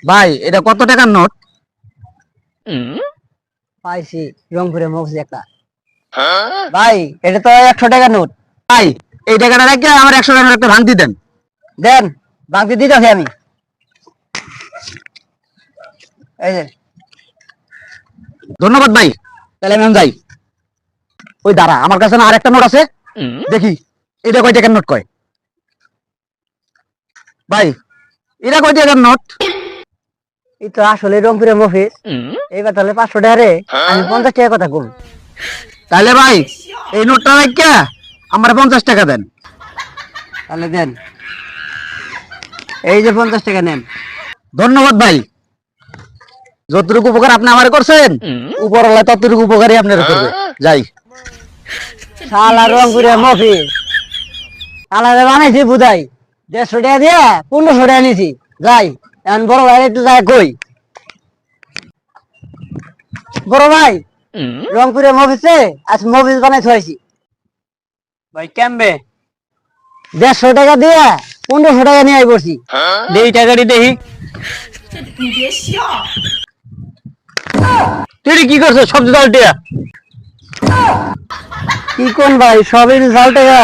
ভাই এটা কত টাকার নোট? পাইছি রংপুরে মফিজ একটা। ভাই এটা তো 100 টাকার নোট। ভাই এই টাকাটা রেখে আমার 100 টাকার একটা ভাঙতি দেন। দেন, বাকি দিতেছি আমি। এই যে ধন্যবাদ ভাই, তাহলে আমি এখন যাই। ওই দাঁড়া, আমার কাছে না আরেকটা নোট আছে, দেখি এটা কয় টাকার নোট কয়। ভাই এটা কয় টাকার নোট? এই তো আসলে রংপুরে মফিজ। এইবার তাহলে 500 টাকা রে আমি 50 টাকা কথা কম। তাহলে ভাই এই নোটটা রেখে আমার 50 টাকা দেন। তাহলে দেন, এই যে 50 টাকা নেন। ধন্যবাদ ভাই, যতটুকু উপকার আপনি আমার করছেন উপরওয়ালা ততটুকু উপকারই আপনার করবে। যাই। শালা রংপুরে মফিজ, শালারে বানাইছি বুঝাই 150 টাকা দিয়ে 1500 টাকা নিছি। যাই, এখন বড় ভাই একটু যাই কই। বড় ভাই, রংপুরে মফিজে আজ মফিজ বানাই থইছি। ভাই কেমবে 150 টাকা দিয়ে 1500 টাকা নিয়ে আই পড়ছি। দেহি টাকাটি দেহি। তুই কি করছো? সবজি দল টিয়া কি কোন ভাই, সবই রেজাল্ট টাকা।